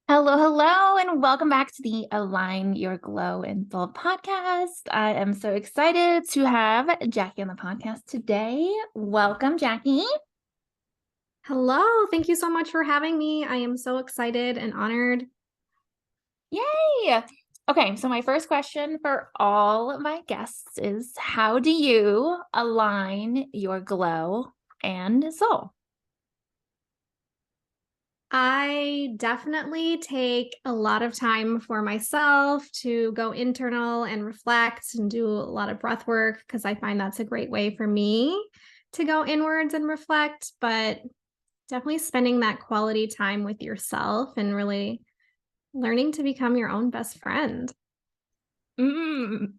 Hello, hello, and welcome back to the Align Your Glow and Soul podcast. I am so excited to have Jacki on the podcast today. Welcome, Jacki. Hello. Thank you so much for having me. I am so excited and honored. Yay! Okay, so my first question for all of my guests is how do you align your glow and soul? I definitely take a lot of time for myself to go internal and reflect and do a lot of breath work because I find that's a great way for me to go inwards and reflect, but definitely spending that quality time with yourself and really learning to become your own best friend. Mm,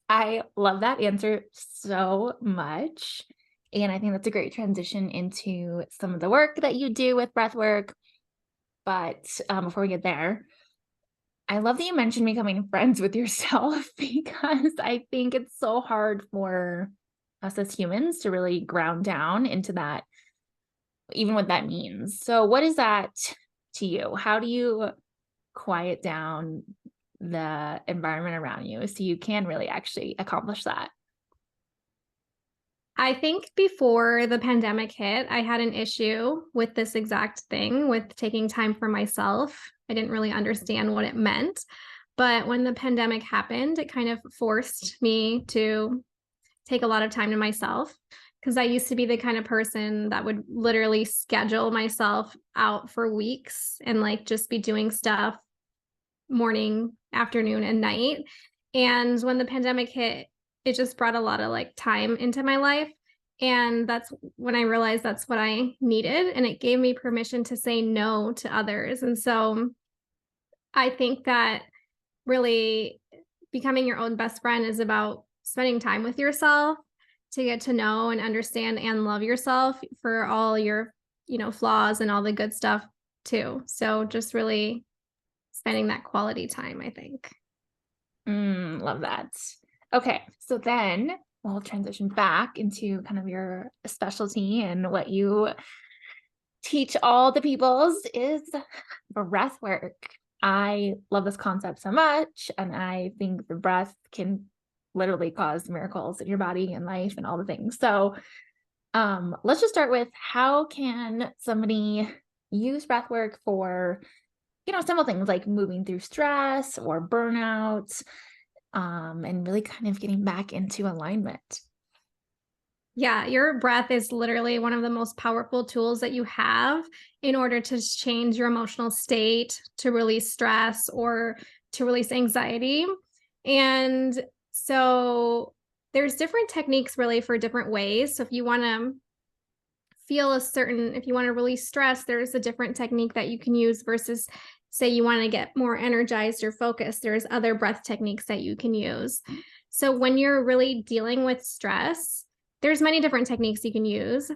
I love that answer so much. And I think that's a great transition into some of the work that you do with breathwork. But before we get there, I love that you mentioned becoming friends with yourself because I think it's so hard for us as humans to really ground down into that, even what that means. So, what is that to you? How do you quiet down the environment around you so you can really actually accomplish that? I think before the pandemic hit, I had an issue with this exact thing with taking time for myself. I didn't really understand what it meant. But when the pandemic happened, it kind of forced me to take a lot of time to myself because I used to be the kind of person that would literally schedule myself out for weeks and like just be doing stuff morning, afternoon, and night. And when the pandemic hit, it just brought a lot of like time into my life. And that's when I realized that's what I needed. And it gave me permission to say no to others. And so I think that really becoming your own best friend is about spending time with yourself to get to know and understand and love yourself for all your, flaws and all the good stuff too. So just really spending that quality time, I think. Love that. Okay, so then we'll transition back into kind of your specialty and what you teach all the peoples is breath work. I love this concept so much, and I think the breath can literally cause miracles in your body and life and all the things. So, let's just start with how can somebody use breath work for, simple things like moving through stress or burnout, and really kind of getting back into alignment. Yeah, your breath is literally one of the most powerful tools that you have in order to change your emotional state, to release stress, or to release anxiety. And so there's different techniques really for different ways. So if you want to if you want to release stress, there's a different technique that you can use versus say you want to get more energized or focused. There's other breath techniques that you can use. So when you're really dealing with stress, there's many different techniques you can use.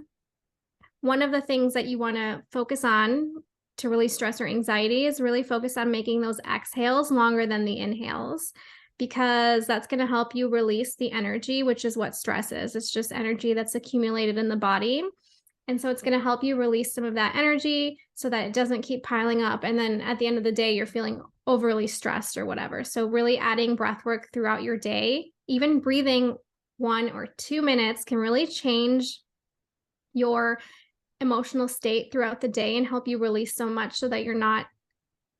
One of the things that you want to focus on to release stress or anxiety is really focus on making those exhales longer than the inhales, because that's going to help you release the energy, which is what stress is. It's just energy that's accumulated in the body. And so it's going to help you release some of that energy so that it doesn't keep piling up. And then at the end of the day, you're feeling overly stressed or whatever. So really adding breath work throughout your day, even breathing 1 or 2 minutes can really change your emotional state throughout the day and help you release so much so that you're not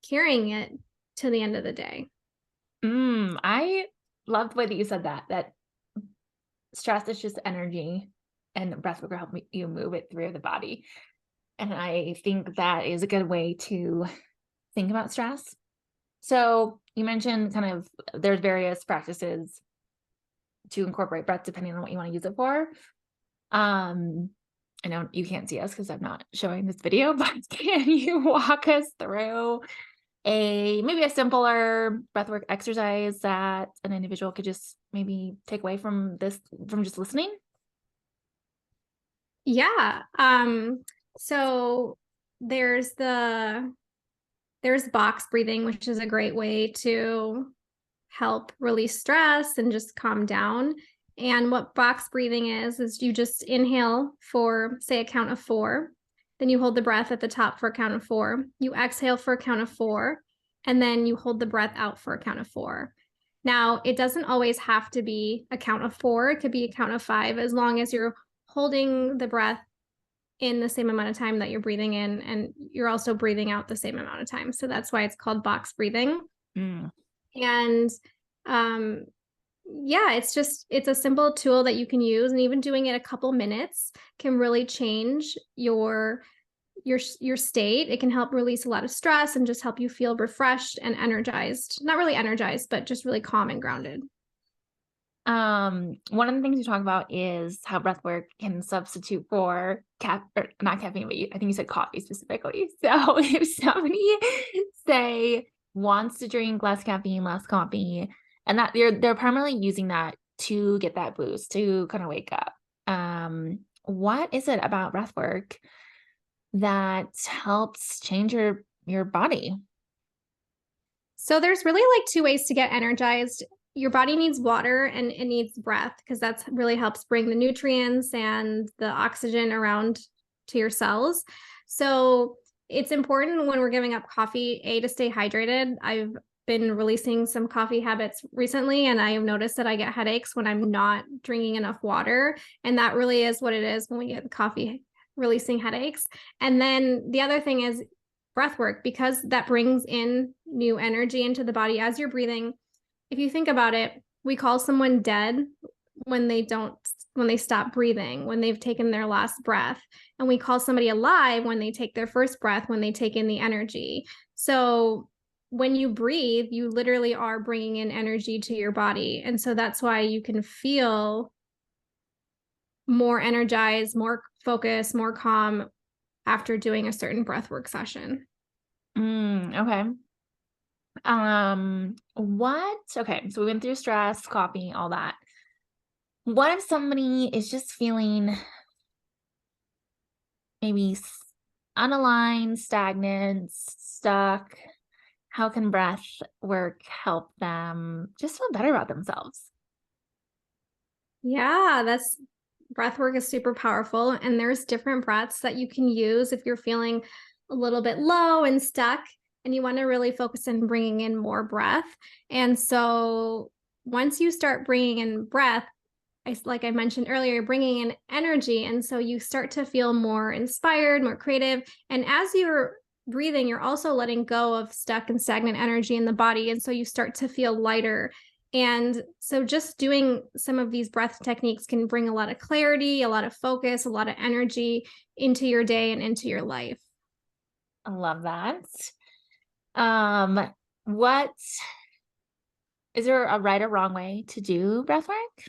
carrying it to the end of the day. I love the way that you said that stress is just energy and breath work will help you move it through the body. And I think that is a good way to think about stress. So you mentioned kind of there's various practices to incorporate breath depending on what you want to use it for. Um, I know you can't see us because I'm not showing this video, but can you walk us through maybe a simpler breathwork exercise that an individual could just maybe take away from just listening? Yeah. So there's there's box breathing, which is a great way to help release stress and just calm down. And what box breathing is you just inhale for, say, a count of 4. then you hold the breath at the top for a count of 4, you exhale for a count of 4, and then you hold the breath out for a count of 4. Now, it doesn't always have to be a count of 4. It could be a count of 5, as long as you're holding the breath in the same amount of time that you're breathing in, and you're also breathing out the same amount of time. So that's why it's called box breathing. Mm. And yeah, it's a simple tool that you can use, and even doing it a couple minutes can really change your state. It can help release a lot of stress and just help you feel refreshed and energized. Not really energized, but just really calm and grounded. One of the things you talk about is how breath work can substitute for or not caffeine, but I think you said coffee specifically. So if somebody say wants to drink less caffeine, less coffee, and that they're primarily using that to get that boost, to kind of wake up. What is it about breath work that helps change your body? So there's really like 2 ways to get energized. Your body needs water and it needs breath, because that's really helps bring the nutrients and the oxygen around to your cells. So it's important when we're giving up coffee, to stay hydrated. I've been releasing some coffee habits recently, and I have noticed that I get headaches when I'm not drinking enough water. And that really is what it is when we get coffee, releasing headaches. And then the other thing is breath work, because that brings in new energy into the body as you're breathing. If you think about it, we call someone dead when they stop breathing, when they've taken their last breath. And we call somebody alive when they take their first breath, when they take in the energy. So when you breathe, you literally are bringing in energy to your body. And so that's why you can feel more energized, more focused, more calm after doing a certain breathwork session. Okay. Okay, so we went through stress, coffee, all that. What if somebody is just feeling maybe unaligned, stagnant, stuck? How can breath work help them just feel better about themselves? Yeah, breath work is super powerful. And there's different breaths that you can use if you're feeling a little bit low and stuck and you want to really focus on bringing in more breath. And so once you start bringing in breath, like I mentioned earlier, you're bringing in energy. And so you start to feel more inspired, more creative. And as you're breathing, you're also letting go of stuck and stagnant energy in the body. And so you start to feel lighter. And so just doing some of these breath techniques can bring a lot of clarity, a lot of focus, a lot of energy into your day and into your life. I love that. What is there a right or wrong way to do breath work?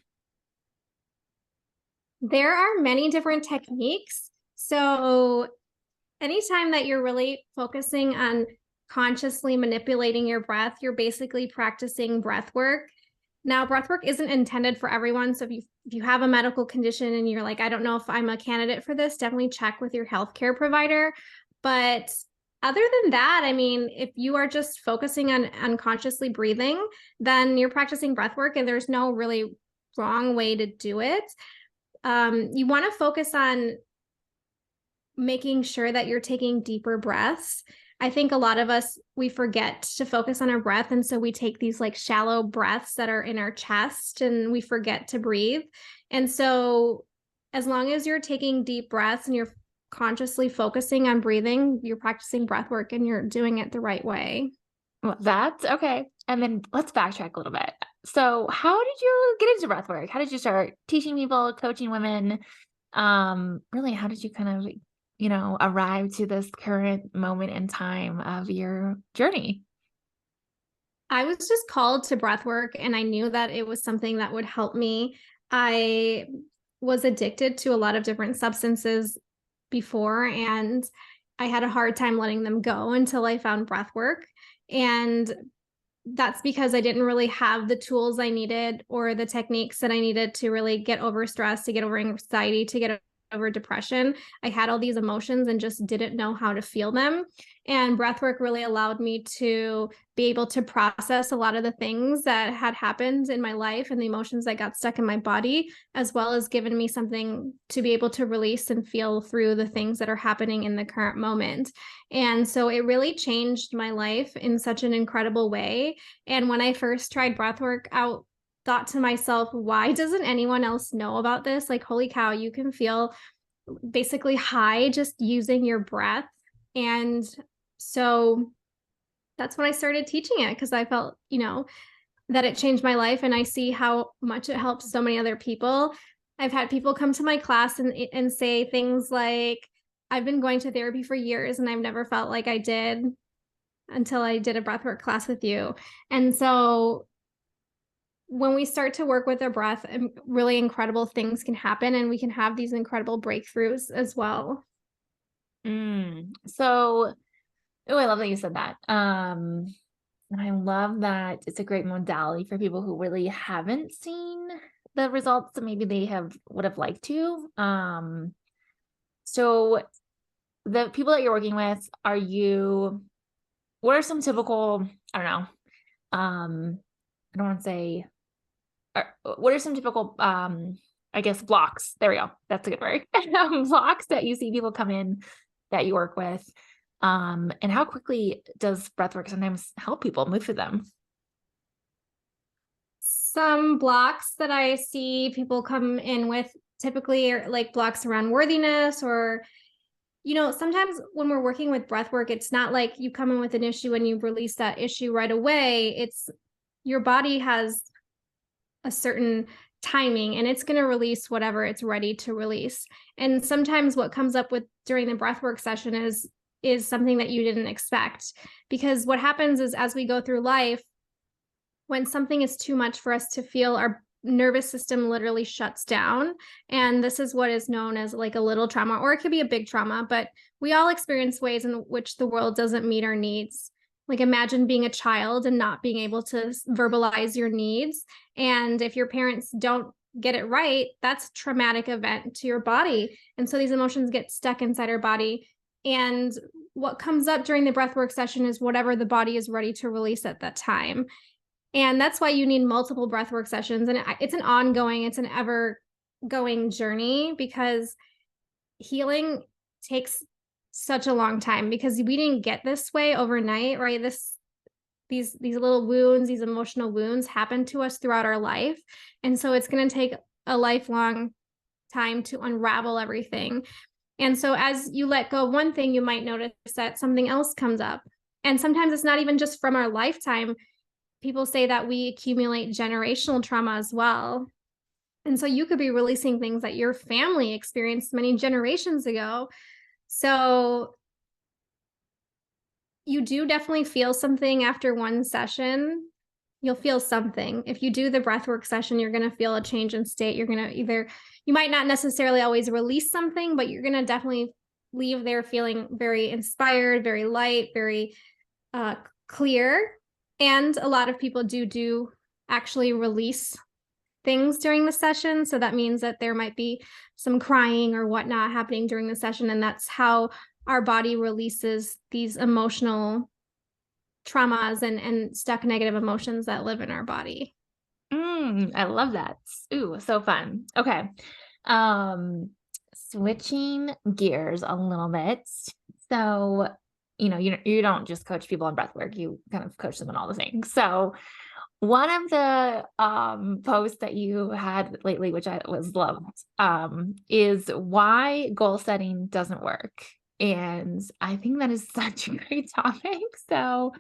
There are many different techniques. So anytime that you're really focusing on consciously manipulating your breath, you're basically practicing breath work. Now, breath work isn't intended for everyone. So if you have a medical condition and you're like, I don't know if I'm a candidate for this, definitely check with your healthcare provider. But other than that, I mean, if you are just focusing on unconsciously breathing, then you're practicing breath work, and there's no really wrong way to do it. You want to focus on making sure that you're taking deeper breaths. I think a lot of us, we forget to focus on our breath. And so we take these like shallow breaths that are in our chest and we forget to breathe. And so as long as you're taking deep breaths and you're consciously focusing on breathing, you're practicing breath work and you're doing it the right way. Well, that's okay. And then let's backtrack a little bit. So how did you get into breath work? How did you start teaching people, coaching women? Really, how did you kind of, arrive to this current moment in time of your journey? I was just called to breath work, and I knew that it was something that would help me. I was addicted to a lot of different substances before, and I had a hard time letting them go until I found breath work. And that's because I didn't really have the tools I needed or the techniques that I needed to really get over stress, to get over anxiety, to get over depression. I had all these emotions and just didn't know how to feel them. And breathwork really allowed me to be able to process a lot of the things that had happened in my life and the emotions that got stuck in my body, as well as given me something to be able to release and feel through the things that are happening in the current moment. And so it really changed my life in such an incredible way. And when I first tried breathwork out, thought to myself, why doesn't anyone else know about this? Like, holy cow, you can feel basically high just using your breath. And so that's when I started teaching it, because I felt, that it changed my life, and I see how much it helps so many other people. I've had people come to my class and say things like, I've been going to therapy for years and I've never felt like I did until I did a breathwork class with you. And so when we start to work with our breath, really incredible things can happen, and we can have these incredible breakthroughs as well. So, I love that you said that. And I love that it's a great modality for people who really haven't seen the results that maybe they would have liked to. So the people that you're working with, what are some typical, I don't know, I don't want to say, what are some typical, I guess, blocks? There we go. That's a good word. Blocks that you see people come in that you work with. And how quickly does breathwork sometimes help people move through them? Some blocks that I see people come in with typically are like blocks around worthiness, or, sometimes when we're working with breathwork, it's not like you come in with an issue and you release that issue right away. It's your body has a certain timing and it's going to release whatever it's ready to release. And sometimes what comes up with during the breathwork session is something that you didn't expect, because what happens is, as we go through life, when something is too much for us to feel, our nervous system literally shuts down. And this is what is known as like a little trauma, or it could be a big trauma, but we all experience ways in which the world doesn't meet our needs. Like, imagine being a child and not being able to verbalize your needs. And if your parents don't get it right, that's a traumatic event to your body. And so these emotions get stuck inside our body. And what comes up during the breathwork session is whatever the body is ready to release at that time. And that's why you need multiple breathwork sessions. And it's an ever going journey, because healing takes such a long time, because we didn't get this way overnight, right? These little wounds, these emotional wounds happen to us throughout our life. And so it's going to take a lifelong time to unravel everything. And so as you let go of one thing, you might notice that something else comes up. And sometimes it's not even just from our lifetime. People say that we accumulate generational trauma as well. And so you could be releasing things that your family experienced many generations ago. So you do definitely feel something after one session. You'll feel something. If you do the breathwork session, you're going to feel a change in state. You're going to you might not necessarily always release something, but you're going to definitely leave there feeling very inspired, very light, very clear. And a lot of people do actually release things during the session. So that means that there might be some crying or whatnot happening during the session. And that's how our body releases these emotional traumas and stuck negative emotions that live in our body. I love that. Ooh, so fun. Okay. Switching gears a little bit. So, you don't just coach people on breathwork, you kind of coach them on all the things. So one of the posts that you had lately, which I was loved, is why goal setting doesn't work. And I think that is such a great topic. So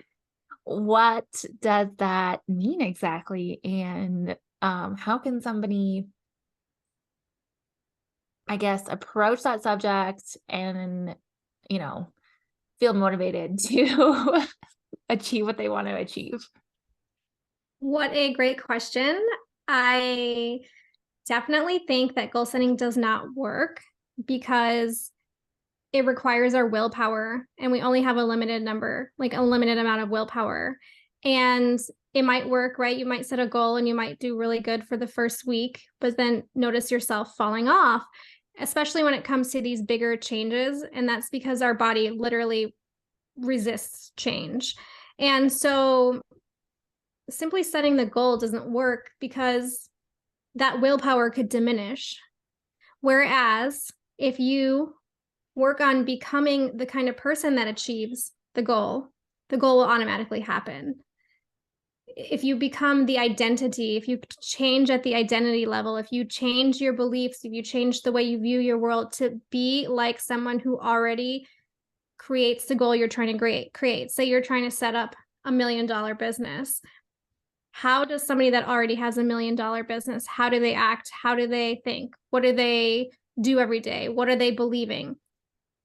what does that mean exactly? And how can somebody, I guess, approach that subject and, feel motivated to achieve what they want to achieve? What a great question. I definitely think that goal setting does not work because it requires our willpower, and we only have a limited amount of willpower. And it might work, right? You might set a goal and you might do really good for the first week, but then notice yourself falling off. especially when it comes to these bigger changes. And that's because our body literally resists change. And so simply setting the goal doesn't work because that willpower could diminish. Whereas if you work on becoming the kind of person that achieves the goal will automatically happen. If you become the identity, if you change at the identity level, if you change your beliefs, if you change the way you view your world to be like someone who already creates the goal you're trying to create. Say you're trying to set up $1 million business. How does somebody that already has $1 million business, how do they act? How do they think? What do they do every day? What are they believing?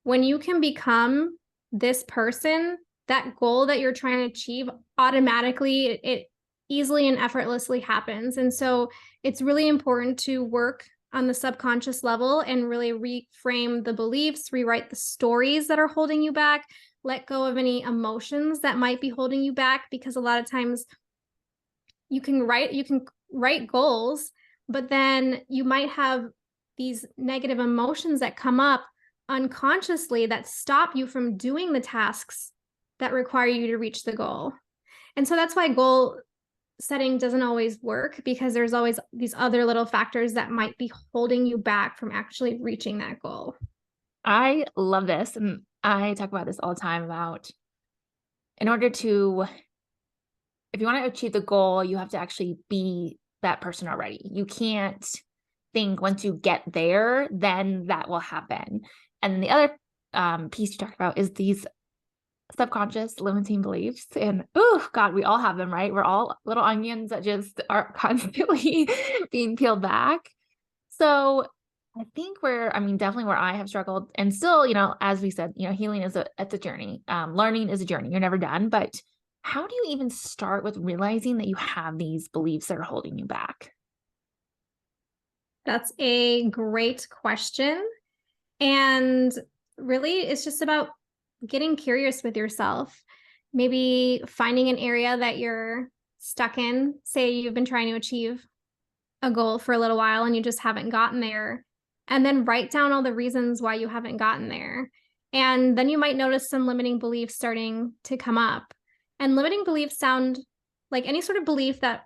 When you can become this person, that goal that you're trying to achieve automatically, it easily and effortlessly happens. And so it's really important to work on the subconscious level and really reframe the beliefs, rewrite the stories that are holding you back, let go of any emotions that might be holding you back, because a lot of times you can write goals, but then you might have these negative emotions that come up unconsciously that stop you from doing the tasks that require you to reach the goal. And so that's why goal setting doesn't always work, because there's always these other little factors that might be holding you back from actually reaching that goal. I love this. And I talk about this all the time about in order to, if you want to achieve the goal, you have to actually be that person already. You can't think once you get there, then that will happen. And then the other piece you talked about is these subconscious limiting beliefs. And oh God, we all have them, right? We're all little onions that just are constantly being peeled back. So I think definitely where I have struggled, and still, as we said, healing it's a journey. Learning is a journey. You're never done. But how do you even start with realizing that you have these beliefs that are holding you back? That's a great question. And really, it's just about getting curious with yourself. Maybe finding an area that you're stuck in. Say you've been trying to achieve a goal for a little while and you just haven't gotten there. And then write down all the reasons why you haven't gotten there. And then you might notice some limiting beliefs starting to come up. And limiting beliefs sound like any sort of belief that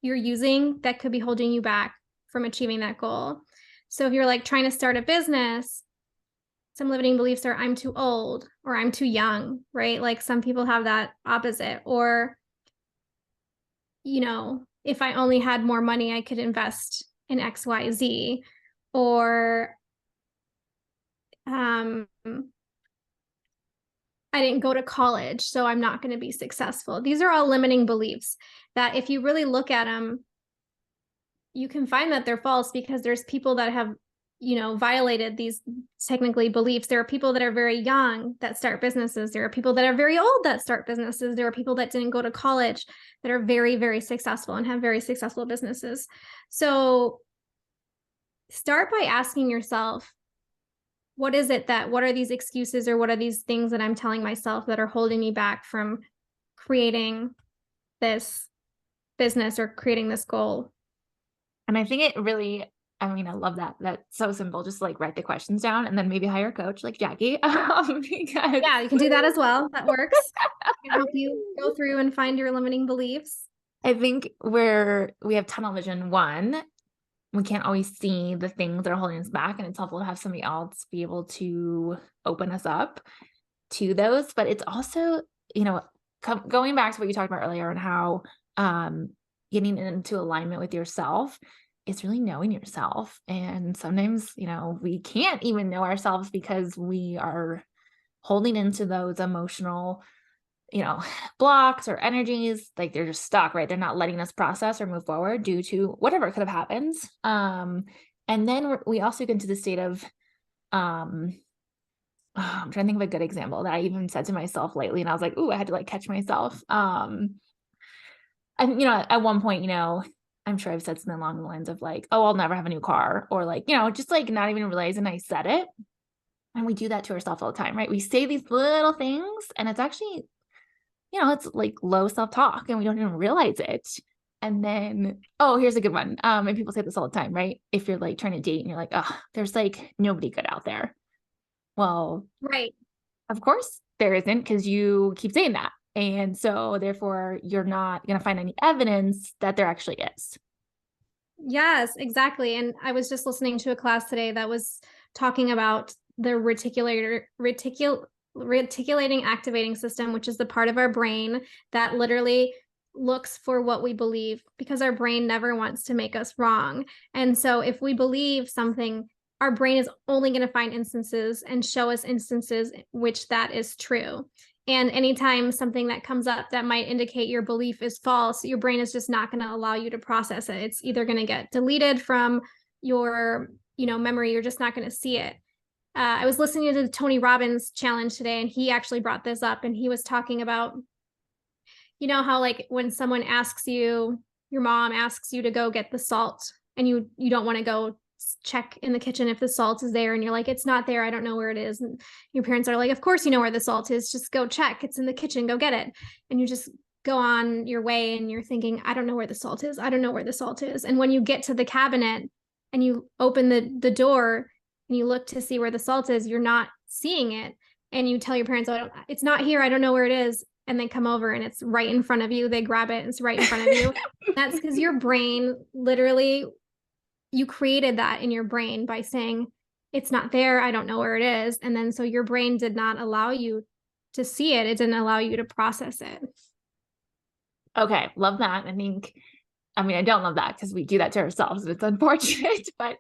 you're using that could be holding you back from achieving that goal. So if you're like trying to start a business, some limiting beliefs are I'm too old or I'm too young, right? Like some people have that opposite. Or, if I only had more money, I could invest in XYZ. Or I didn't go to college, so I'm not going to be successful. These are all limiting beliefs that if you really look at them, you can find that they're false, because there's people that have, violated these technically beliefs. There are people that are very young that start businesses. There are people that are very old that start businesses. There are people that didn't go to college that are very, very successful and have very successful businesses. So start by asking yourself, what are these excuses, or what are these things that I'm telling myself that are holding me back from creating this business or creating this goal? And I think it really, I love that. That's so simple. Just like write the questions down and then maybe hire a coach like Jacki. Because yeah, you can do that as well. That works. I can help you go through and find your limiting beliefs. I think where we have tunnel vision, one, we can't always see the things that are holding us back, and it's helpful to have somebody else be able to open us up to those. But it's also, going back to what you talked about earlier and how getting into alignment with yourself is really knowing yourself. And sometimes, we can't even know ourselves because we are holding into those emotional blocks or energies, like they're just stuck, right? They're not letting us process or move forward due to whatever could have happened. And then we also get into the state of, I'm trying to think of a good example that I even said to myself lately. And I was like, ooh, I had to like catch myself. And, at one point, I'm sure I've said something along the lines of like, oh, I'll never have a new car, or like, just like not even realizing I said it. And we do that to ourselves all the time, right? We say these little things and it's actually, it's like low self-talk and we don't even realize it. And then, oh, here's a good one. And people say this all the time, right? If you're like trying to date and you're like, oh, there's like nobody good out there. Well, Right. of course there isn't, because you keep saying that. And so therefore you're not going to find any evidence that there actually is. Yes, exactly. And I was just listening to a class today that was talking about the reticulating activating system, which is the part of our brain that literally looks for what we believe, because our brain never wants to make us wrong. And so if we believe something, our brain is only going to find instances and show us instances which that is true. And anytime something that comes up that might indicate your belief is false, your brain is just not going to allow you to process it. It's either going to get deleted from your, memory. You're just not going to see it. I was listening to the Tony Robbins challenge today, and he actually brought this up, and he was talking about, how like when someone asks you, your mom asks you to go get the salt, and you don't want to go check in the kitchen if the salt is there, and you're like, it's not there, I don't know where it is. And your parents are like, of course you know where the salt is, just go check, it's in the kitchen, go get it. And you just go on your way and you're thinking, I don't know where the salt is, I don't know where the salt is. And when you get to the cabinet and you open the door and you look to see where the salt is, you're not seeing it, and you tell your parents, oh, it's not here, I don't know where it is. And they come over and it's right in front of you, they grab it, it's right in front of you. That's because your brain literally, you created that in your brain by saying, it's not there, I don't know where it is. And then so your brain did not allow you to see it. It didn't allow you to process it. Okay. Love that. I don't love that because we do that to ourselves. It's unfortunate, but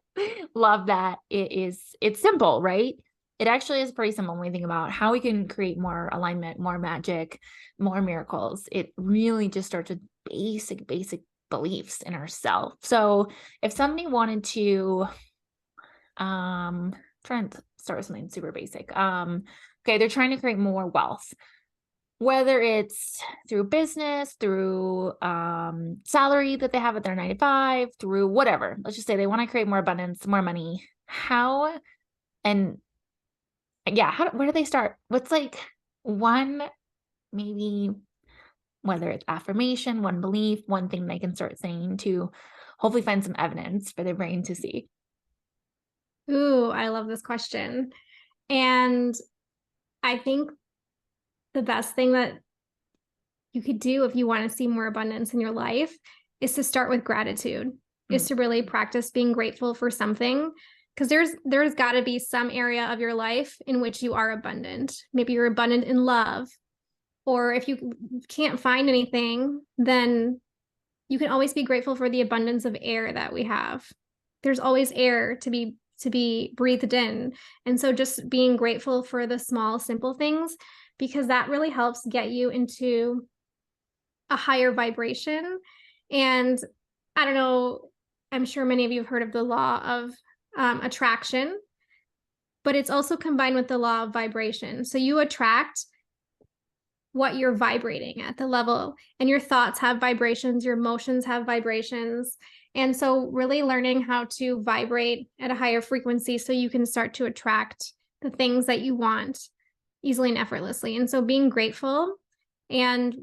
love that it's simple, right? It actually is pretty simple when we think about how we can create more alignment, more magic, more miracles. It really just starts with basic beliefs in ourselves. So if somebody wanted to, trying to start with something super basic. Okay, they're trying to create more wealth, whether it's through business, through salary that they have at their 9 to 5, through whatever. Let's just say they want to create more abundance, more money. How, and yeah, where do they start? What's like one, maybe, whether it's affirmation, one belief, one thing they can start saying to hopefully find some evidence for their brain to see? Ooh, I love this question. And I think the best thing that you could do if you want to see more abundance in your life is to start with gratitude, is to really practice being grateful for something. Because there's got to be some area of your life in which you are abundant. Maybe you're abundant in love. Or if you can't find anything, then you can always be grateful for the abundance of air that we have. There's always air to be breathed in. And so just being grateful for the small, simple things, because that really helps get you into a higher vibration. And I don't know, I'm sure many of you have heard of the law of attraction, but it's also combined with the law of vibration. So you attract what you're vibrating at, the level, and your thoughts have vibrations, your emotions have vibrations. And so really learning how to vibrate at a higher frequency so you can start to attract the things that you want easily and effortlessly. And so being grateful and,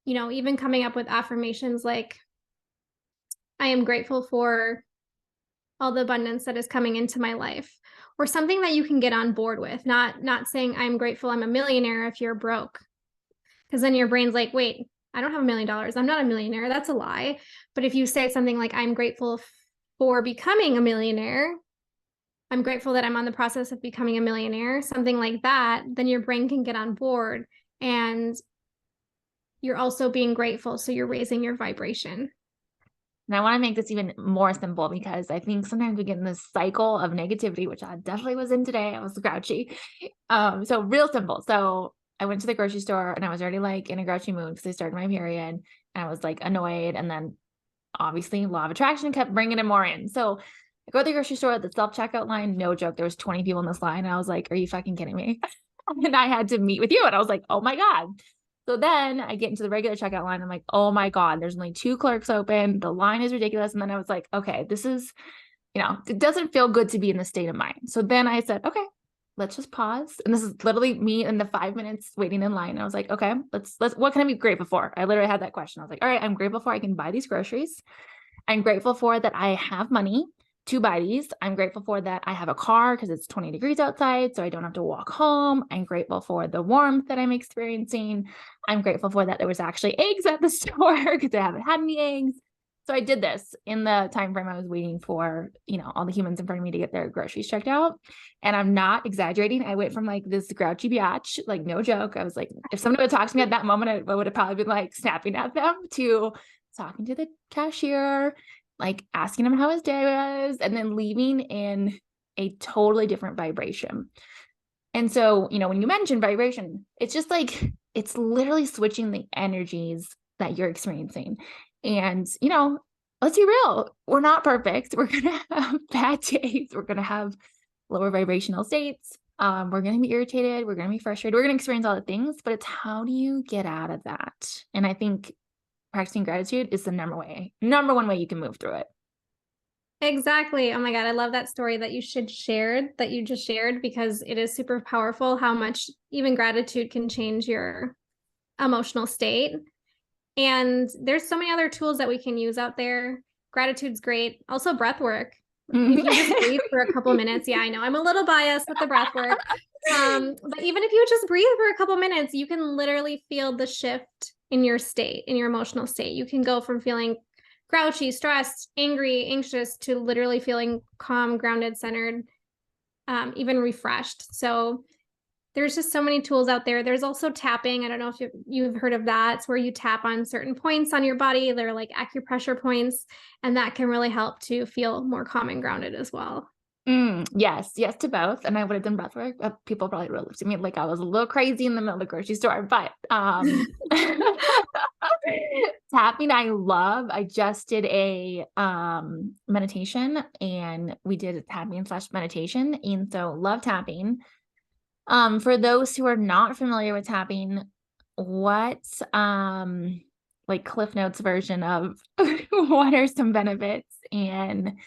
even coming up with affirmations like, I am grateful for all the abundance that is coming into my life, or something that you can get on board with, not saying I'm grateful I'm a millionaire if you're broke, because then your brain's like, wait, I don't have $1 million, I'm not a millionaire, that's a lie. But if you say something like, I'm grateful for becoming a millionaire, I'm grateful that I'm on the process of becoming a millionaire, something like that, then your brain can get on board, and you're also being grateful, so you're raising your vibration. And I want to make this even more simple, because I think sometimes we get in this cycle of negativity, which I definitely was in today. I was grouchy. So real simple. So I went to the grocery store and I was already like in a grouchy mood because I started my period, and I was like annoyed. And then obviously law of attraction kept bringing in more in. So I go to the grocery store at the self-checkout line. No joke. There was 20 people in this line. And I was like, are you fucking kidding me? And I had to meet with you. And I was like, oh my God. So then I get into the regular checkout line. I'm like, oh my God, there's only 2 clerks open. The line is ridiculous. And then I was like, okay, this is, it doesn't feel good to be in this state of mind. So then I said, okay, let's just pause. And this is literally me in the 5 minutes waiting in line. I was like, okay, what can I be grateful for? I literally had that question. I was like, all right, I'm grateful for I can buy these groceries. I'm grateful for that I have money to buy these. I'm grateful for that I have a car because it's 20 degrees outside, so I don't have to walk home. I'm grateful for the warmth that I'm experiencing. I'm grateful for that there was actually eggs at the store because I haven't had any eggs. So I did this in the time frame I was waiting for, all the humans in front of me to get their groceries checked out. And I'm not exaggerating. I went from like this grouchy biatch, like no joke. I was like, if somebody would talk to me at that moment, I would have probably been like snapping at them, to talking to the cashier, like asking him how his day was, and then leaving in a totally different vibration. And so, when you mention vibration, it's just like, it's literally switching the energies that you're experiencing. And, let's be real, we're not perfect. We're going to have bad days. We're going to have lower vibrational states. We're going to be irritated. We're going to be frustrated. We're going to experience all the things, but it's how do you get out of that? And I think practicing gratitude is the number one way you can move through it. Exactly. Oh my God. I love that story that you just shared, because it is super powerful how much even gratitude can change your emotional state. And there's so many other tools that we can use out there. Gratitude's great. Also breath work. If you just breathe for a couple of minutes. Yeah, I know I'm a little biased with the breath work. But even if you just breathe for a couple of minutes, you can literally feel the shift in your state, in your emotional state. You can go from feeling grouchy, stressed, angry, anxious to literally feeling calm, grounded, centered, even refreshed. So there's just so many tools out there. There's also tapping. I don't know if you've heard of that. It's where you tap on certain points on your body. They're like acupressure points, and that can really help to feel more calm and grounded as well. Yes to both. And I would have done breathwork, but people probably would have looked at me like I was a little crazy in the middle of the grocery store. But tapping, I love. I just did a meditation, and we did a tapping / meditation. And so love tapping. For those who are not familiar with tapping, what like Cliff Notes version of what are some benefits and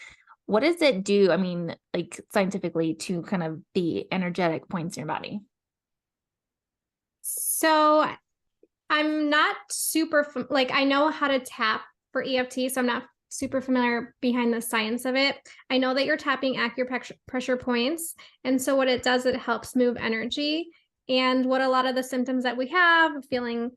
what does it do? I mean, like scientifically, to kind of the energetic points in your body. So I'm not super, I know how to tap for EFT, so I'm not super familiar behind the science of it. I know that you're tapping acupressure points. And so what it does, it helps move energy. And what a lot of the symptoms that we have, feeling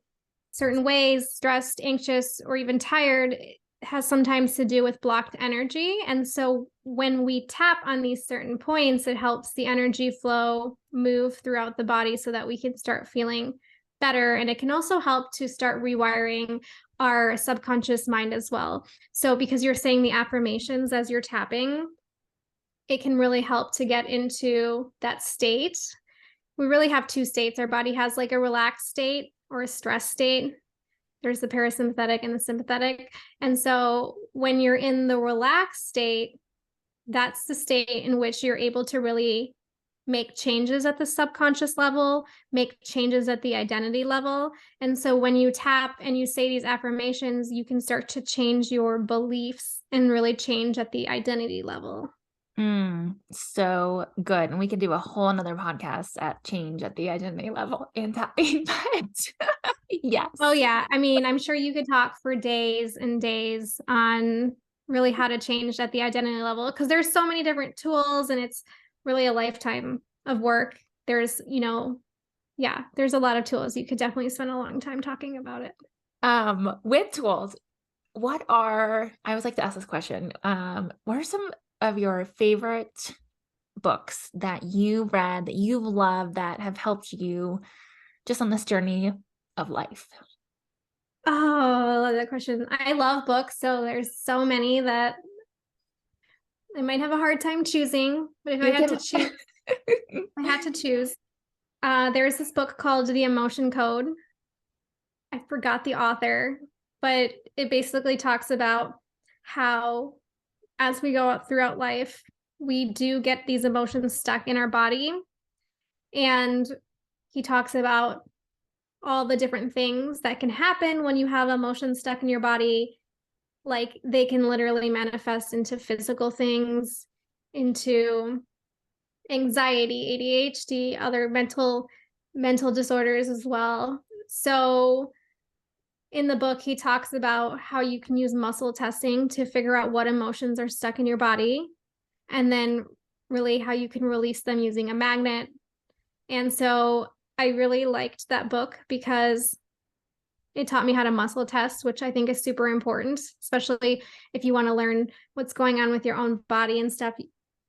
certain ways, stressed, anxious, or even tired, has sometimes to do with blocked energy. And so when we tap on these certain points, it helps the energy flow move throughout the body so that we can start feeling better. And it can also help to start rewiring our subconscious mind as well. So because you're saying the affirmations as you're tapping, it can really help to get into that state. We really have two states. Our body has like a relaxed state or a stress state. There's the parasympathetic and the sympathetic. And so when you're in the relaxed state, that's the state in which you're able to really make changes at the subconscious level, make changes at the identity level. And so when you tap and you say these affirmations, you can start to change your beliefs and really change at the identity level. So good. And we could do a whole another podcast at change at the identity level and tapping, but yes. Oh yeah. I mean, I'm sure you could talk for days and days on really how to change at the identity level, because there's so many different tools and it's really a lifetime of work. There's, there's a lot of tools. You could definitely spend a long time talking about it. With tools, I always like to ask this question. What are some of your favorite books that you read, that you've loved, that have helped you just on this journey of life? Oh, I love that question. I love books. So there's so many that I might have a hard time choosing, but if I had to choose, I had to choose. There's this book called The Emotion Code. I forgot the author, but it basically talks about how as we go throughout life, we do get these emotions stuck in our body. And he talks about all the different things that can happen when you have emotions stuck in your body. Like they can literally manifest into physical things, into anxiety, ADHD, other mental disorders as well. So in the book, he talks about how you can use muscle testing to figure out what emotions are stuck in your body, and then really how you can release them using a magnet. And so I really liked that book because it taught me how to muscle test, which I think is super important, especially if you want to learn what's going on with your own body and stuff.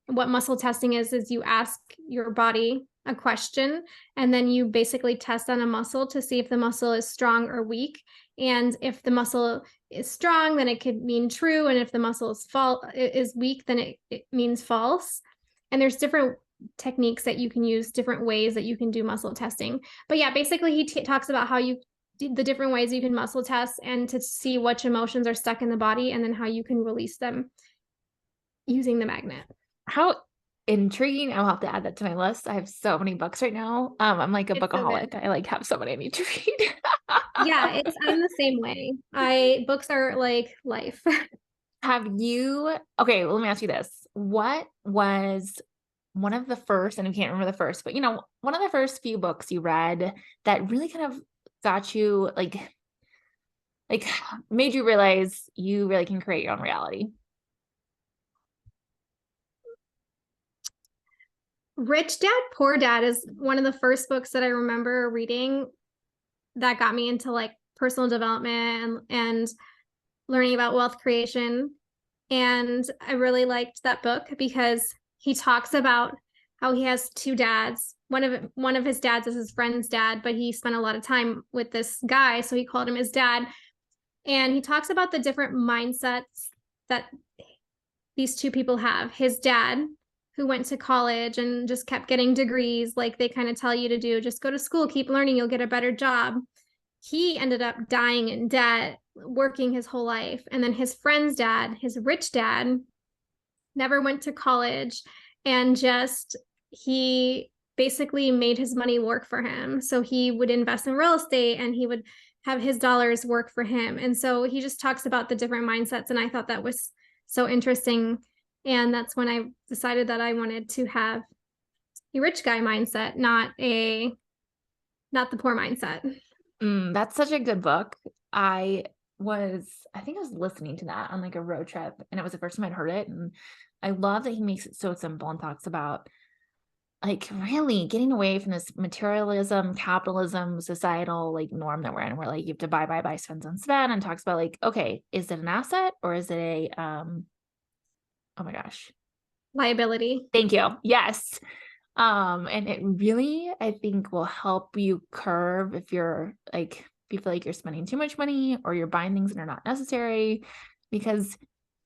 What muscle testing is you ask your body a question, and then you basically test on a muscle to see if the muscle is strong or weak. And if the muscle is strong, then it could mean true. And if the muscle is weak, then it means false. And there's different techniques that you can use, different ways that you can do muscle testing. But yeah, basically he talks about how the different ways you can muscle test and to see which emotions are stuck in the body, and then how you can release them using the magnet. How intriguing. I'll have to add that to my list. I have so many books right now. I'm like a It's so bookaholic. good. I like have so many I need to read. Yeah, I'm the same way. Books are like life. Have you okay, well, let me ask you this. What was one of the first, and I can't remember the first, but one of the first few books you read that really kind of got you like made you realize you really can create your own reality? Rich Dad, Poor Dad is one of the first books that I remember reading that got me into like personal development and learning about wealth creation. And I really liked that book because he talks about how he has two dads. One of his dads is his friend's dad, but he spent a lot of time with this guy, so he called him his dad. And he talks about the different mindsets that these two people have. His dad, who went to college and just kept getting degrees, like they kind of tell you to do, just go to school, keep learning, you'll get a better job. He ended up dying in debt, working his whole life. And then his friend's dad, his rich dad, never went to college, and he basically made his money work for him. So he would invest in real estate and he would have his dollars work for him. And so he just talks about the different mindsets. And I thought that was so interesting. And that's when I decided that I wanted to have a rich guy mindset, not the poor mindset. That's such a good book. I think I was listening to that on like a road trip, and it was the first time I'd heard it. And I love that he makes it so simple and talks about like really getting away from this materialism, capitalism, societal like norm that we're in, where like you have to buy, spend, spend, and talks about like, okay, is it an asset or is it a oh my gosh. Liability. Thank you. Yes. And it really, I think, will help you curve if you feel like you're spending too much money or you're buying things that are not necessary. Because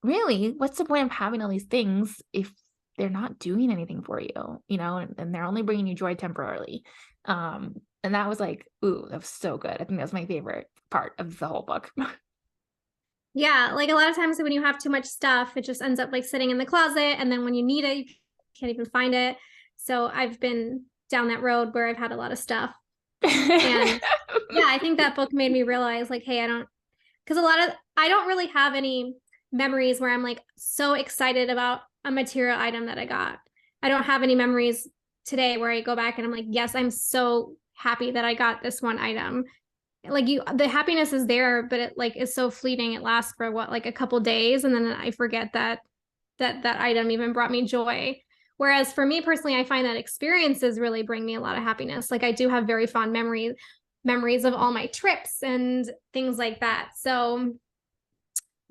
really, what's the point of having all these things if they're not doing anything for you, and they're only bringing you joy temporarily. And that was like, ooh, that was so good. I think that was my favorite part of the whole book. Yeah, like a lot of times when you have too much stuff, it just ends up like sitting in the closet, and then when you need it, you can't even find it. So I've been down that road where I've had a lot of stuff. And yeah, I think that book made me realize like, hey, I don't really have any memories where I'm like so excited about a material item that I got. I don't have any memories today where I go back and I'm like, yes, I'm so happy that I got this one item. Like the happiness is there, but it like is so fleeting. It lasts for like a couple days, and then I forget that item even brought me joy. Whereas for me personally, I find that experiences really bring me a lot of happiness. Like I do have very fond memories of all my trips and things like that. So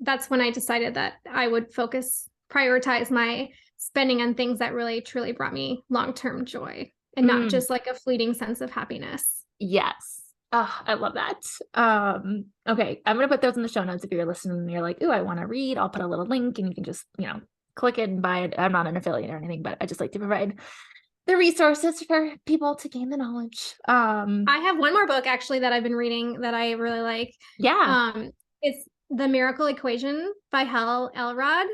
that's when I decided that I would prioritize my spending on things that really truly brought me long-term joy, and not just like a fleeting sense of happiness. Yes. Oh, I love that. Okay, I'm gonna put those in the show notes if you're listening and you're like, ooh, I want to read. I'll put a little link and you can just, click it and buy it. I'm not an affiliate or anything, but I just like to provide the resources for people to gain the knowledge. I have one more book actually that I've been reading that I really like. Yeah. It's The Miracle Equation by Hal Elrod.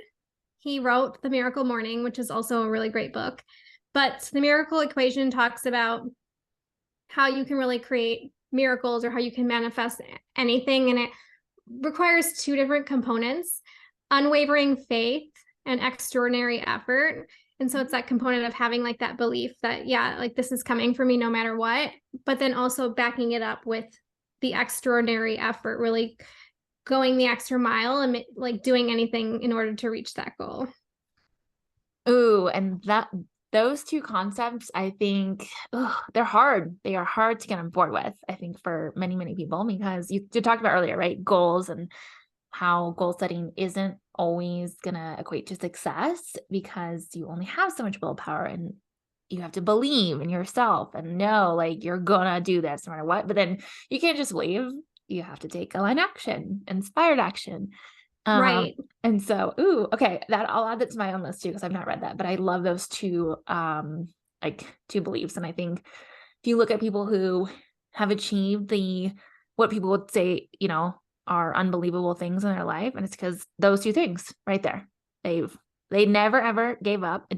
He wrote The Miracle Morning, which is also a really great book. But The Miracle Equation talks about how you can really create miracles or how you can manifest anything. And it requires two different components: unwavering faith and extraordinary effort. And so it's that component of having like that belief that, yeah, like this is coming for me no matter what, but then also backing it up with the extraordinary effort, really going the extra mile and like doing anything in order to reach that goal. Ooh, and those two concepts, I think, they're hard. They are hard to get on board with, I think, for many, many people, because you talked about earlier, right? Goals, and how goal setting isn't always going to equate to success, because you only have so much willpower, and you have to believe in yourself and know like you're gonna do this no matter what. But then you can't just believe, you have to take aligned action, inspired action. Um, Right. and so, ooh, okay, that I'll add that to my own list too, because I've not read that, but I love those two, like two beliefs. And I think if you look at people who have achieved what people would say, are unbelievable things in their life, and it's because those two things right there. They never ever gave up.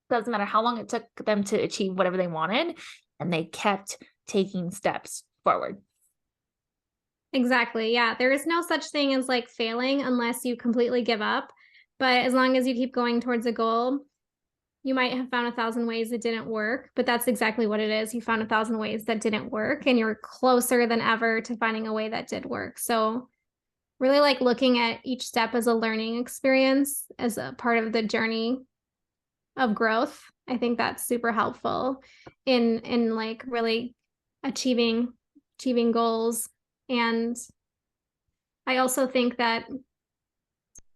Doesn't matter how long it took them to achieve whatever they wanted, and they kept taking steps forward. Exactly. Yeah. There is no such thing as like failing unless you completely give up. But as long as you keep going towards a goal, you might have found 1,000 ways it didn't work, but that's exactly what it is. You found 1,000 ways that didn't work, and you're closer than ever to finding a way that did work. So really like looking at each step as a learning experience, as a part of the journey of growth. I think that's super helpful in like really achieving goals. And I also think that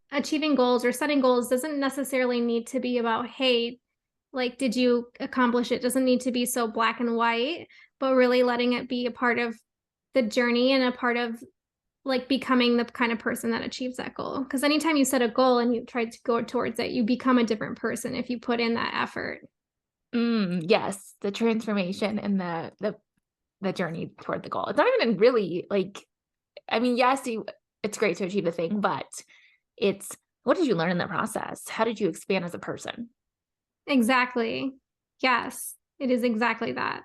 achieving goals or setting goals doesn't necessarily need to be about, hey, like, did you accomplish it? Doesn't need to be so black and white, but really letting it be a part of the journey and a part of like becoming the kind of person that achieves that goal. Because anytime you set a goal and you try to go towards it, you become a different person if you put in that effort. Yes, the transformation and the journey toward the goal. It's not even really like, I mean, yes, it's great to achieve the thing, but it's, what did you learn in the process? How did you expand as a person? Exactly. Yes, it is exactly that.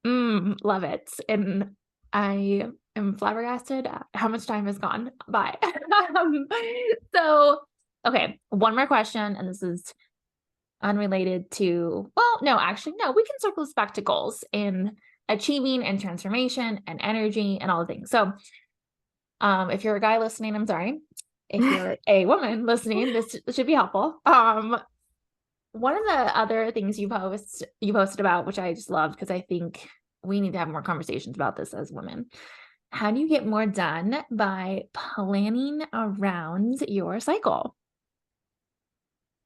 Love it. And I am flabbergasted at how much time has gone by. Um, so, okay, one more question, and this is unrelated to, well, no, actually, no, we can circle this back to goals and achieving and transformation and energy and all the things. So, if you're a guy listening, I'm sorry. If you're a woman listening, this should be helpful. One of the other things you posted about, which I just loved, because I think we need to have more conversations about this as women. How do you get more done? By planning around your cycle.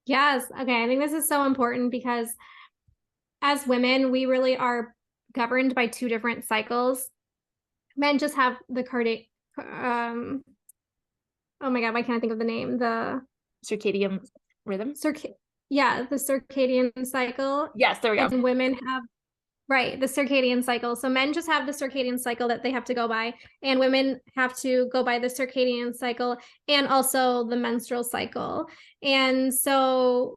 Yes. Okay. I think this is so important because as women, we really are governed by two different cycles. Men just have the cardiac, oh my God, why can't I think of the name? The Circadian rhythm. the circadian cycle. Yes, there we go. And women have, right, the circadian cycle. So men just have the circadian cycle that they have to go by, and women have to go by the circadian cycle and also the menstrual cycle. And so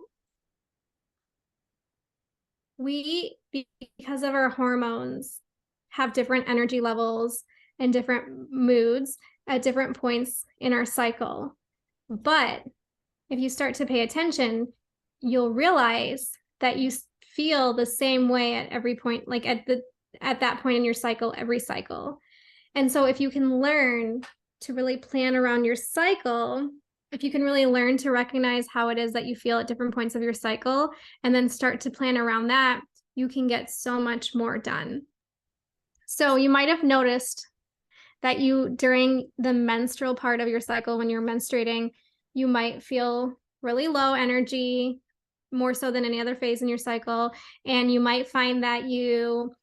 we, because of our hormones, have different energy levels and different moods at different points in our cycle. But if you start to pay attention, you'll realize that you feel the same way at every point, like at that point in your cycle, every cycle. And so if you can learn to really plan around your cycle, if you can really learn to recognize how it is that you feel at different points of your cycle, and then start to plan around that, you can get so much more done. So you might have noticed that during the menstrual part of your cycle, when you're menstruating, you might feel really low energy, more so than any other phase in your cycle. And you might find that you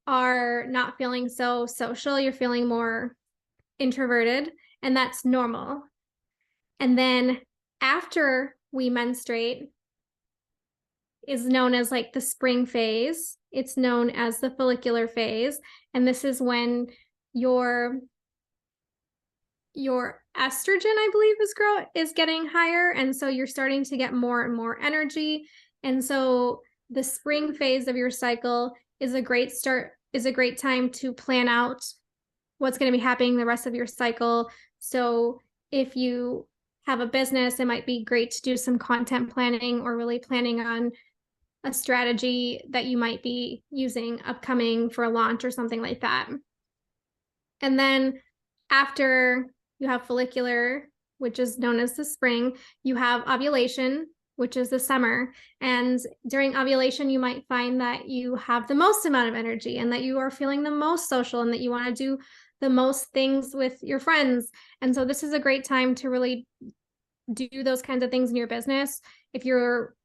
are not feeling so social. You're feeling more introverted, and that's normal. And then after we menstruate is known as like the spring phase. It's known as the follicular phase. And this is when your estrogen, I believe, is getting higher. And so you're starting to get more and more energy. And so the spring phase of your cycle is a great time to plan out what's going to be happening the rest of your cycle. So if you have a business, it might be great to do some content planning or really planning on a strategy that you might be using upcoming for a launch or something like that. And then after you have follicular, which is known as the spring, you have ovulation, which is the summer. And during ovulation, you might find that you have the most amount of energy and that you are feeling the most social and that you want to do the most things with your friends. And so this is a great time to really do those kinds of things in your business. If you're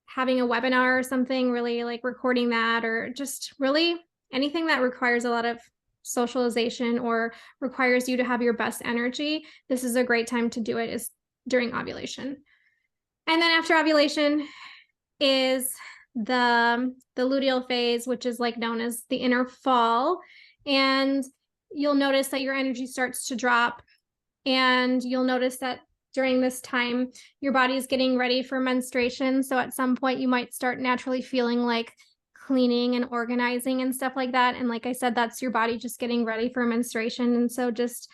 having a webinar or something, really like recording that, or just really anything that requires a lot of socialization or requires you to have your best energy, this is a great time to do it, is during ovulation. And then after ovulation is the luteal phase, which is like known as the inner fall. And you'll notice that your energy starts to drop, and you'll notice that during this time, your body is getting ready for menstruation. So at some point, you might start naturally feeling like cleaning and organizing and stuff like that. And like I said, that's your body just getting ready for menstruation. And so just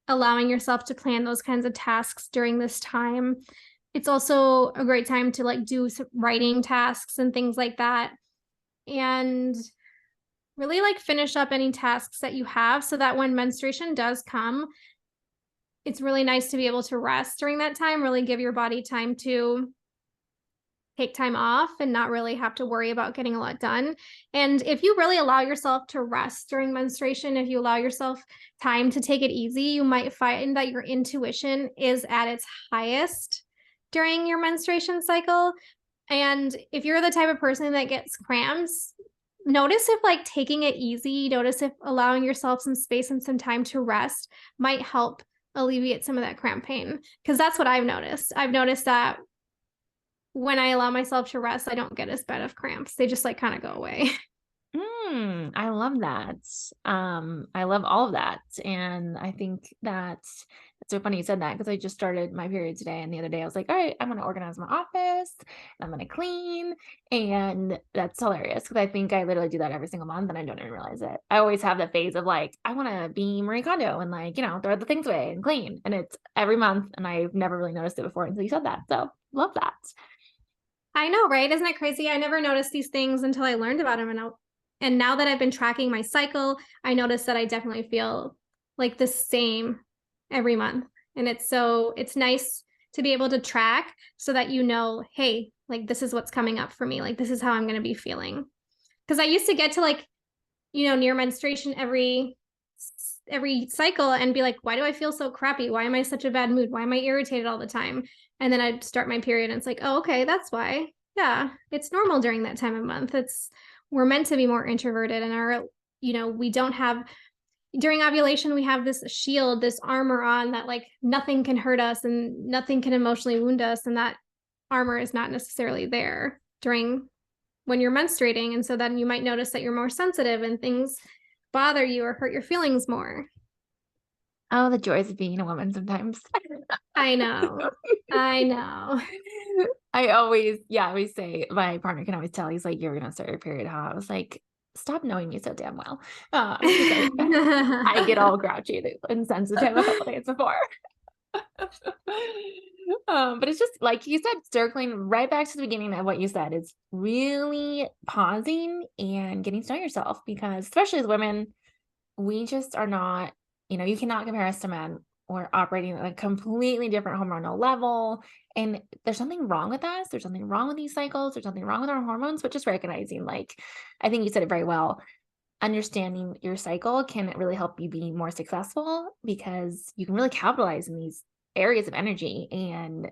allowing yourself to plan those kinds of tasks during this time. It's also a great time to like do some writing tasks and things like that. And really like finish up any tasks that you have so that when menstruation does come, it's really nice to be able to rest during that time, really give your body time to take time off and not really have to worry about getting a lot done. And if you really allow yourself to rest during menstruation, if you allow yourself time to take it easy, you might find that your intuition is at its highest during your menstruation cycle. And if you're the type of person that gets cramps, notice if like taking it easy, notice if allowing yourself some space and some time to rest might help alleviate some of that cramp pain. Because that's what I've noticed. I've noticed that when I allow myself to rest, I don't get as bad of cramps. They just like kind of go away. I love that. I love all of that. And I think that it's so funny you said that, because I just started my period today. And the other day I was like, all right, I'm going to organize my office and I'm going to clean. And that's hilarious, because I think I literally do that every single month and I don't even realize it. I always have that phase of like, I want to be Marie Kondo and like, throw the things away and clean. And it's every month. And I've never really noticed it before until you said that. So love that. I know, right? Isn't it crazy? I never noticed these things until I learned about them. And now that I've been tracking my cycle, I notice that I definitely feel like the same every month. And it's nice to be able to track so that hey, like this is what's coming up for me. Like this is how I'm going to be feeling. Because I used to get to like, near menstruation every cycle and be like, why do I feel so crappy? Why am I such a bad mood? Why am I irritated all the time? And then I'd start my period and it's like, oh, okay, that's why. Yeah, it's normal during that time of month. We're meant to be more introverted, and we don't have, during ovulation, we have this shield, this armor on that like nothing can hurt us and nothing can emotionally wound us. And that armor is not necessarily there when you're menstruating. And so then you might notice that you're more sensitive and things bother you or hurt your feelings more. Oh, the joys of being a woman sometimes. I know. I always say, my partner can always tell, he's like, you're gonna start your period, huh? I was like, stop knowing me so damn well. I get all grouchy and sensitive a couple days before. But it's just like you said, circling right back to the beginning of what you said, it's really pausing and getting to know yourself, because especially as women, we just are not, you cannot compare us to men. We're operating at a completely different hormonal level. And there's something wrong with us. There's something wrong with these cycles. There's something wrong with our hormones, but just recognizing, like, I think you said it very well. Understanding your cycle can really help you be more successful, because you can really capitalize in these areas of energy and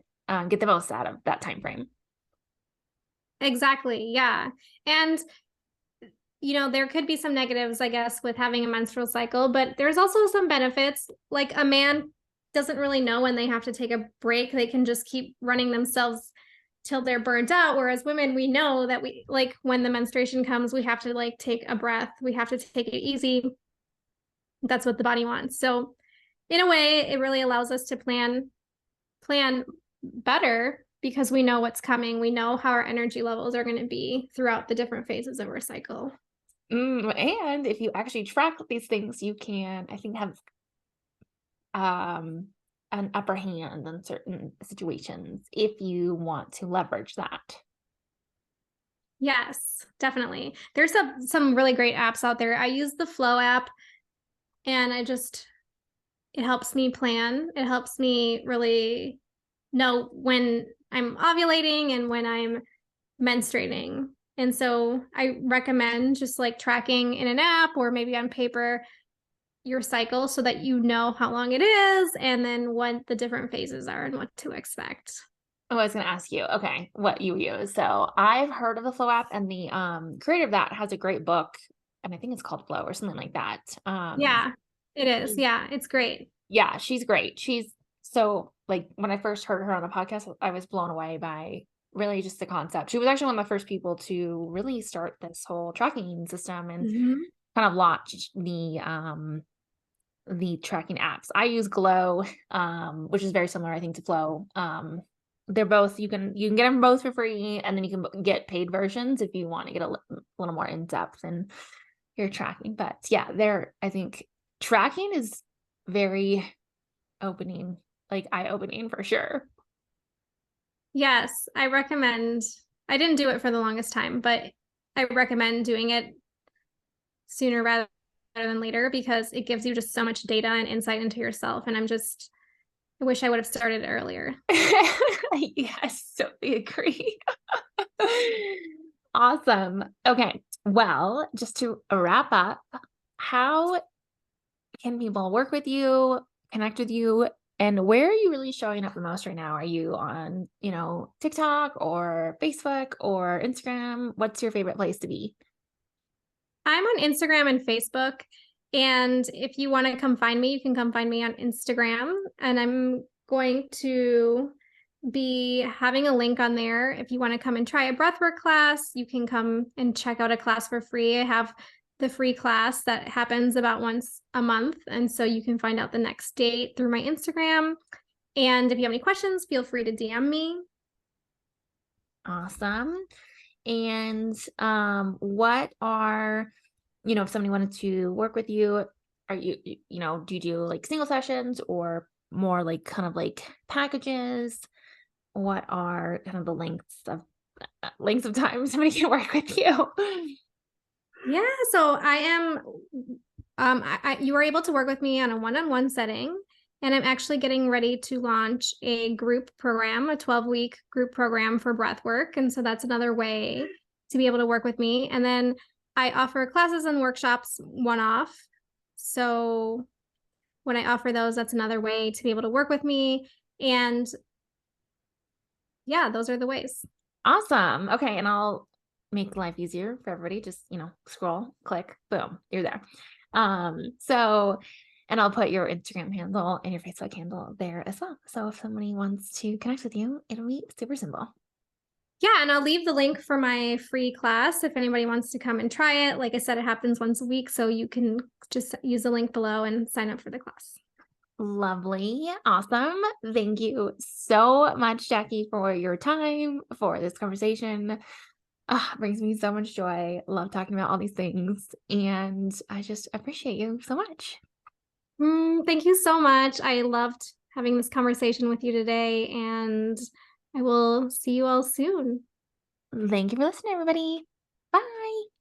get the most out of that time frame. Exactly. Yeah. And there could be some negatives, I guess, with having a menstrual cycle, but there's also some benefits. Like a man doesn't really know when they have to take a break. They can just keep running themselves till they're burnt out. Whereas women, we know that we like when the menstruation comes, we have to like take a breath. We have to take it easy. That's what the body wants. So in a way, it really allows us to plan better, because we know what's coming. We know how our energy levels are going to be throughout the different phases of our cycle. And if you actually track these things, you can, I think, have an upper hand in certain situations if you want to leverage that. Yes, definitely. There's some really great apps out there. I use the Flow app, and it helps me plan. It helps me really know when I'm ovulating and when I'm menstruating. And so I recommend just like tracking in an app or maybe on paper your cycle so that you know how long it is and then what the different phases are and what to expect. Oh, I was gonna ask you, okay, what you use. So I've heard of the Flow app, and the creator of that has a great book, and I think it's called Flow or something like that. Yeah, it is. She's Yeah, it's great. Yeah, she's great. She's so like when I first heard her on a podcast, I was blown away by really just the concept. She was actually one of the first people to really start this whole tracking system and Mhm. kind of launch the tracking apps. I use Glow, which is very similar, I think, to Flow. They're both you can get them both for free, and then you can get paid versions if you want to get a little more in depth in your tracking. But yeah, I think tracking is very opening, like eye-opening for sure. Yes, I recommend. I didn't do it for the longest time, but I recommend doing it sooner rather than later because it gives you just so much data and insight into yourself. And I wish I would have started earlier. Yes, totally agree. Awesome. Okay. Well, just to wrap up, how can people work with you, connect with you, and where are you really showing up the most right now? Are you on, TikTok or Facebook or Instagram? What's your favorite place to be? I'm on Instagram and Facebook. And if you want to come find me, you can come find me on Instagram. And I'm going to be having a link on there. If you want to come and try a breathwork class, you can come and check out a class for free. I have the free class that happens about once a month. And so you can find out the next date through my Instagram. And if you have any questions, feel free to DM me. Awesome. And what are, if somebody wanted to work with you, are do you do like single sessions or more like kind of like packages? What are kind of the lengths of time somebody can work with you? Yeah, so I am you are able to work with me on a one-on-one setting, and I'm actually getting ready to launch a group program, a 12-week group program for breath work, and so that's another way to be able to work with me. And then I offer classes and workshops one-off. So when I offer those, that's another way to be able to work with me. And yeah, those are the ways. Awesome. Okay, and I'll make life easier for everybody. Just, scroll, click, boom, you're there. So and I'll put your Instagram handle and your Facebook handle there as well. So if somebody wants to connect with you, it'll be super simple. Yeah, and I'll leave the link for my free class if anybody wants to come and try it. Like I said, it happens once a week, so you can just use the link below and sign up for the class. Lovely. Awesome. Thank you so much, Jackie, for your time, for this conversation. Brings me so much joy. Love talking about all these things. And I just appreciate you so much. Thank you so much. I loved having this conversation with you today, and I will see you all soon. Thank you for listening, everybody. Bye.